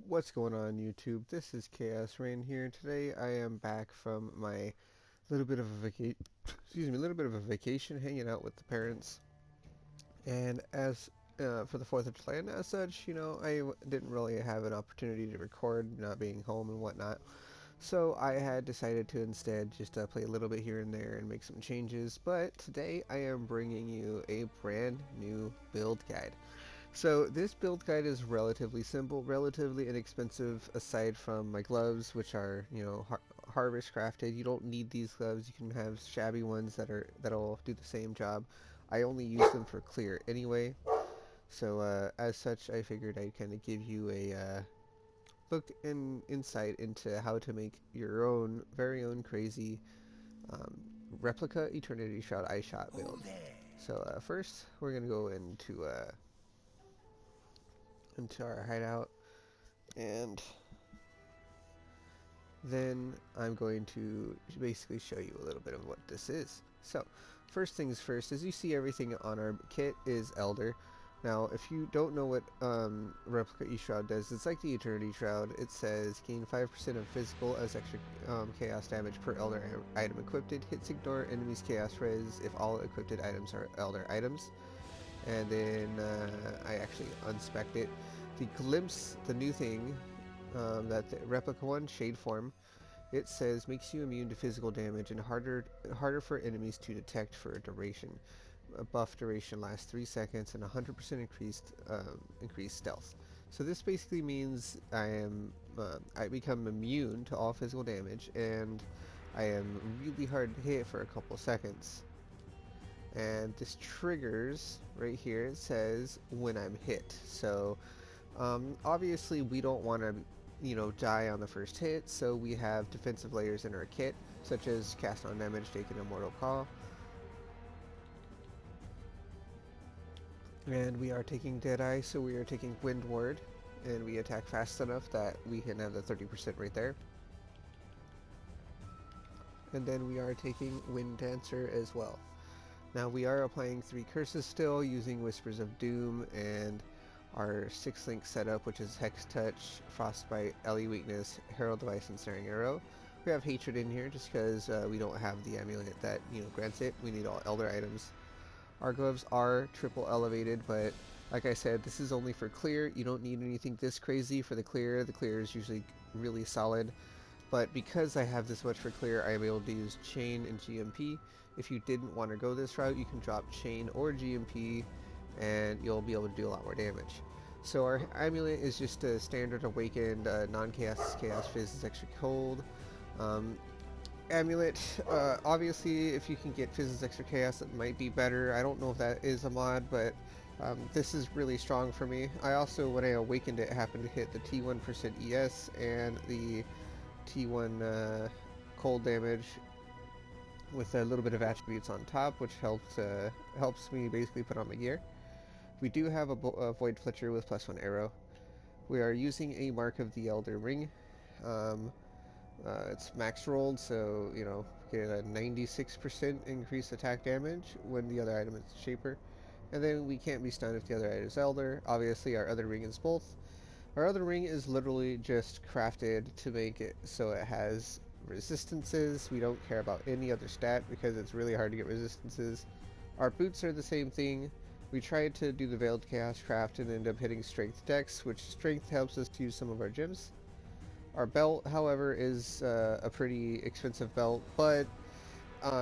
What's going on YouTube? This is Chaos-Reighn here. Today I am back from my little bit of a vacation hanging out with the parents. And as for the 4th of July and as such, didn't really have an opportunity to record, not being home and whatnot. So I had decided to instead just play a little bit here and there and make some changes. But today I am bringing you a brand new build guide. So this build guide is relatively simple, relatively inexpensive aside from my gloves, which are, harvest crafted. You don't need these gloves. You can have shabby ones that'll do the same job. I only use them for clear anyway. So as such, I figured I'd kind of give you a look and insight into how to make your own very own crazy um, replica Eternity Shroud eye shot build. So first, we're gonna go into our hideout, and then I'm going to basically show you a little bit of what this is. So first things first, as you see, everything on our kit is Elder. Now if you don't know what Replica Shroud does, it's like the Eternity Shroud. It says gain 5% of physical as extra chaos damage per Elder item equipped. Hits ignore enemies chaos res if all equipped items are Elder items. And then I actually unspec'd it. The Glimpse, the new thing, that the Replica 1 Shade Form, it says makes you immune to physical damage and harder for enemies to detect for a duration. A buff duration lasts 3 seconds and 100% increased stealth. So this basically means I become immune to all physical damage, and I am really hard to hit for a couple seconds. And this triggers right here. It says when I'm hit. So obviously we don't want to die on the first hit, so we have defensive layers in our kit, such as cast on damage, taken a mortal call, and we are taking Deadeye, so we are taking Wind Ward, and we attack fast enough that we can have the 30% right there. And then we are taking Wind Dancer as well. Now we are applying 3 curses still, using Whispers of Doom and our 6-link setup, which is Hex Touch, Frostbite, Ellie Weakness, Herald Device, and Snaring Arrow. We have Hatred in here just because we don't have the amulet that grants it. We need all Elder items. Our gloves are triple elevated, but like I said, this is only for clear. You don't need anything this crazy for the clear. The clear is usually really solid. But because I have this much for clear, I am able to use Chain and GMP. If you didn't want to go this route, you can drop Chain or GMP, and you'll be able to do a lot more damage. So our amulet is just a standard awakened non-chaos chaos fizz is extra cold amulet. Obviously, if you can get fizz is extra chaos, it might be better. I don't know if that is a mod, but this is really strong for me. I also, when I awakened it, happened to hit the T1% ES and the T1 cold damage with a little bit of attributes on top, which helps me basically put on my gear. We do have a Void Fletcher with +1 arrow. We are using a Mark of the Elder Ring. It's max rolled, so get a 96% increased attack damage when the other item is Shaper. And then we can't be stunned if the other item is Elder. Obviously our other ring is both. Our other ring is literally just crafted to make it so it has resistances. We don't care about any other stat because it's really hard to get resistances. Our boots are the same thing. We tried to do the Veiled Chaos craft and end up hitting Strength Dex, which Strength helps us to use some of our gems. Our belt, however, is a pretty expensive belt, but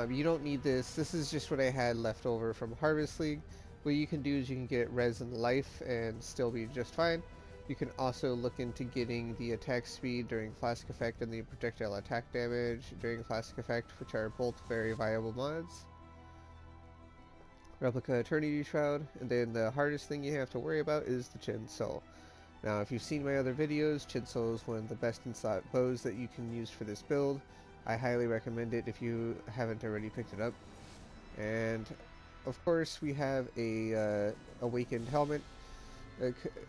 you don't need this. This is just what I had left over from Harvest League. What you can do is you can get res and life and still be just fine. You can also look into getting the attack speed during Flask Effect and the projectile attack damage during Flask Effect, which are both very viable mods. Replica Eternity Shroud, and then the hardest thing you have to worry about is the Chin Soul. Now, if you've seen my other videos, Chin Soul is one of the best in slot bows that you can use for this build. I highly recommend it if you haven't already picked it up. And of course, we have a awakened helmet,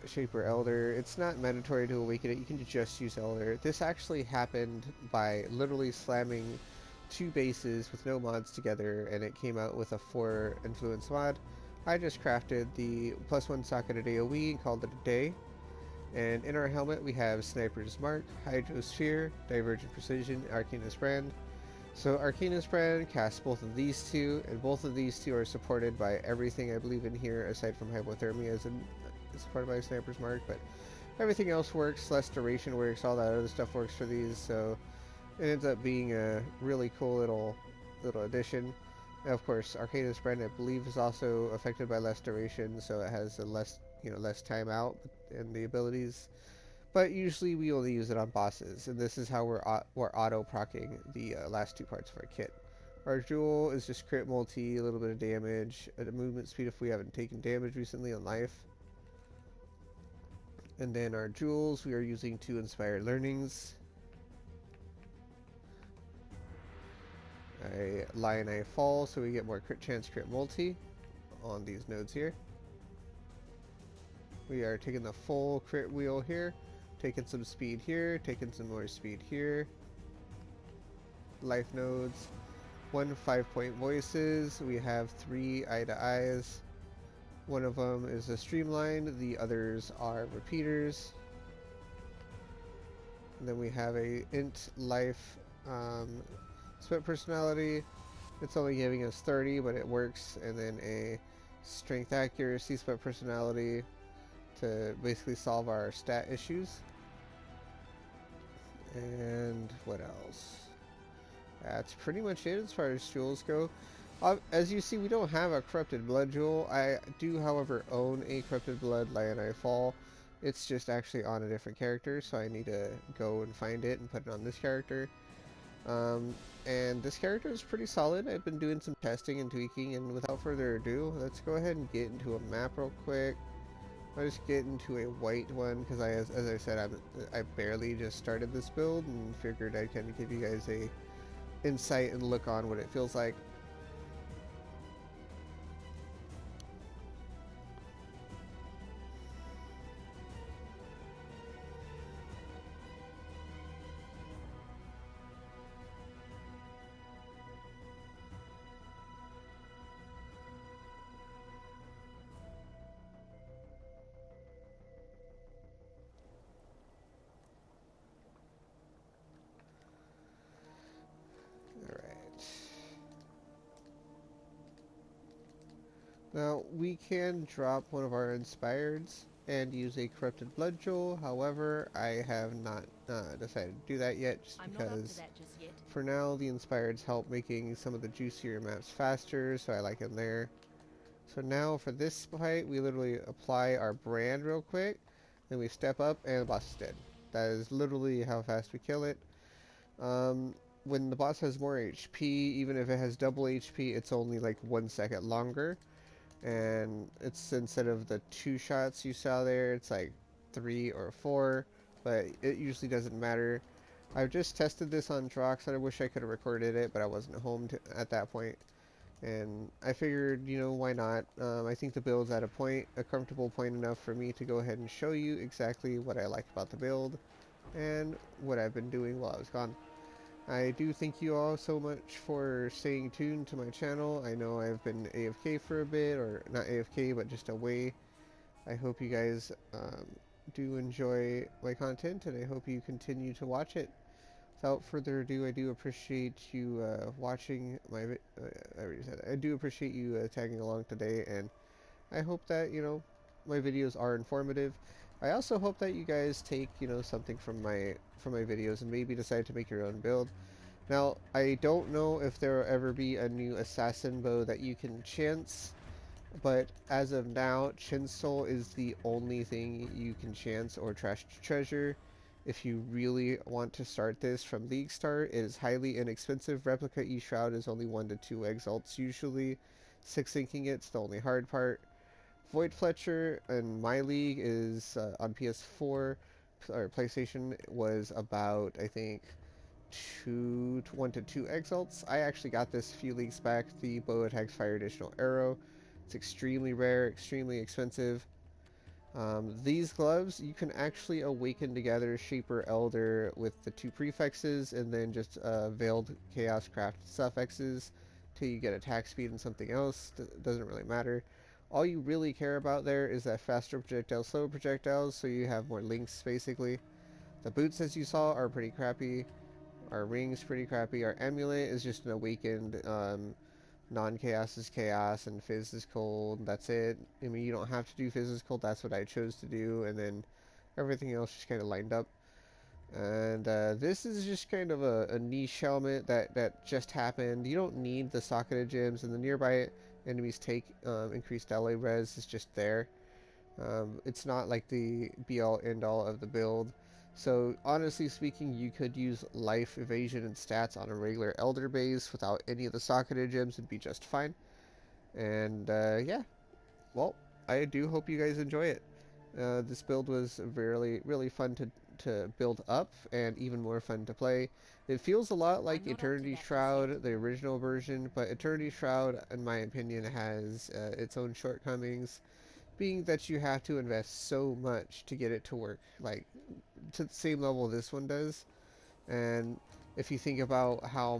Shaper Elder. It's not mandatory to awaken it, you can just use Elder. This actually happened by literally slamming 2 bases with no mods together, and it came out with a 4 influence mod. I just crafted the +1 socket a day AoE and called it a day. And in our helmet we have Sniper's Mark, Hydrosphere, Divergent Precision, Arcanist Brand. So Arcanist Brand casts both of these two, and both of these two are supported by everything I believe in here, aside from Hypothermia as supported by Sniper's Mark, but everything else works, less duration works, all that other stuff works for these, so it ends up being a really cool little addition. Now, of course, Arcanist Brand I believe is also affected by less duration, so it has a less time out in the abilities. But usually we only use it on bosses, and this is how we're auto-procking the last two parts of our kit. Our jewel is just crit multi, a little bit of damage, a movement speed if we haven't taken damage recently on life. And then our jewels we are using to inspire learnings. A Lion Eye Fall, so we get more crit chance crit multi on these nodes here. We are taking the full crit wheel here, taking some speed here, taking some more speed here. Life nodes, 1 5-point voices. We have 3 eye to eyes. One of them is a streamline, the others are repeaters. And then we have a int life sweat personality. It's only giving us 30, but it works. And then a strength accuracy sweat personality to basically solve our stat issues. And what else? That's pretty much it as far as jewels go. As you see, we don't have a Corrupted Blood jewel. I do, however, own a Corrupted Blood Lion Eye Fall. It's just actually on a different character, so I need to go and find it and put it on this character. And this character is pretty solid. I've been doing some testing and tweaking, and without further ado, let's go ahead and get into a map real quick. I'll just get into a white one because as I said, I barely just started this build and figured I can give you guys a insight and look on what it feels like. Now, we can drop one of our inspireds and use a Corrupted Blood Jewel. However, I have not decided to do that yet, just because for now the inspireds help making some of the juicier maps faster, so I like them there. So now for this fight, we literally apply our brand real quick, then we step up and the boss is dead. That is literally how fast we kill it. When the boss has more HP, even if it has double HP, it's only like 1 second longer. And it's, instead of the 2 shots you saw there, it's like 3 or 4, but it usually doesn't matter. I've just tested this on Drox, and I wish I could have recorded it, but I wasn't home at that point. And I figured, you know, why not? I think the build's at a comfortable point enough for me to go ahead and show you exactly what I like about the build and what I've been doing while I was gone. I do thank you all so much for staying tuned to my channel. I know I've been AFK for a bit, or not AFK, but just away. I hope you guys do enjoy my content, and I hope you continue to watch it. Without further ado, I do appreciate you watching my I already said that. I do appreciate you tagging along today, and I hope that, you know, my videos are informative. I also hope that you guys take, you know, something from my videos and maybe decide to make your own build. Now, I don't know if there will ever be a new assassin bow that you can chance, but as of now, Chinsoul is the only thing you can chance or trash treasure. If you really want to start this from League Start, it is highly inexpensive. Replica Eshroud is only 1 to 2 exalts usually. 6-inking it's the only hard part. Void Fletcher in my league is on PS4 or PlayStation was about, I think, 1 to 2 exalts. I actually got this a few leagues back, the bow attacks fire additional arrow. It's extremely rare, extremely expensive. These gloves, you can actually awaken together Shaper Elder with the 2 prefixes and then just Veiled Chaos Craft suffixes till you get attack speed and something else. Doesn't really matter. all you really care about there is that faster projectiles, slower projectiles, so you have more links basically. The boots, as you saw, are pretty crappy. Our ring's pretty crappy. Our amulet is just an awakened. Non-chaos is chaos, and fizz is cold. That's it. I mean, you don't have to do fizz is cold. That's what I chose to do, and then everything else just kind of lined up. And this is just kind of a niche helmet that just happened. You don't need the socketed gems, and the nearby enemies take increased ally res is just there. It's not like the be-all end-all of the build. So honestly speaking, you could use life, evasion, and stats on a regular Elder base without any of the socketed gems and be just fine. And yeah, well, I do hope you guys enjoy it. This build was really fun to build up and even more fun to play. It feels a lot like Eternity Shroud, the original version, but Eternity Shroud, in my opinion, has its own shortcomings, being that you have to invest so much to get it to work, like to the same level this one does. And if you think about how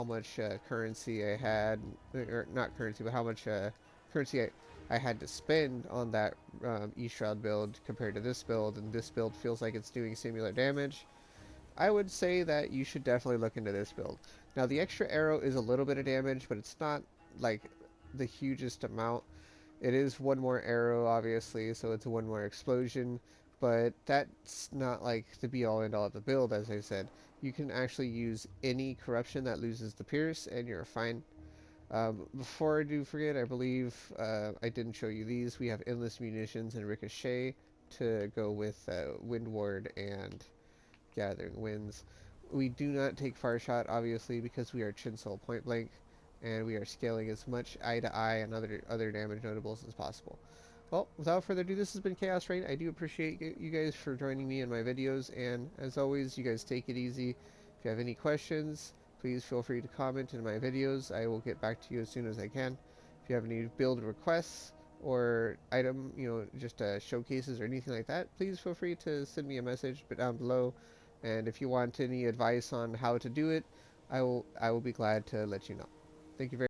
much currency I had, or not currency, but how much currency I had to spend on that Eshroud build compared to this build, and this build feels like it's doing similar damage, I would say that you should definitely look into this build. Now the extra arrow is a little bit of damage, but it's not like the hugest amount. It is one more arrow, obviously, so it's one more explosion, but that's not like the be-all end-all of the build, as I said. You can actually use any corruption that loses the pierce, and you're fine. Before I do forget, I believe I didn't show you these. We have endless munitions and ricochet to go with wind ward and gathering winds. We do not take fire shot, obviously, because we are chin soul point blank, and we are scaling as much eye to eye and other damage notables as possible. Well, without further ado, this has been Chaos-Reighn. I do appreciate you guys for joining me in my videos, and as always, you guys take it easy. If you have any questions, please feel free to comment in my videos. I will get back to you as soon as I can. If you have any build requests or item, just showcases or anything like that, please feel free to send me a message down below. And if you want any advice on how to do it, I will be glad to let you know. Thank you very much.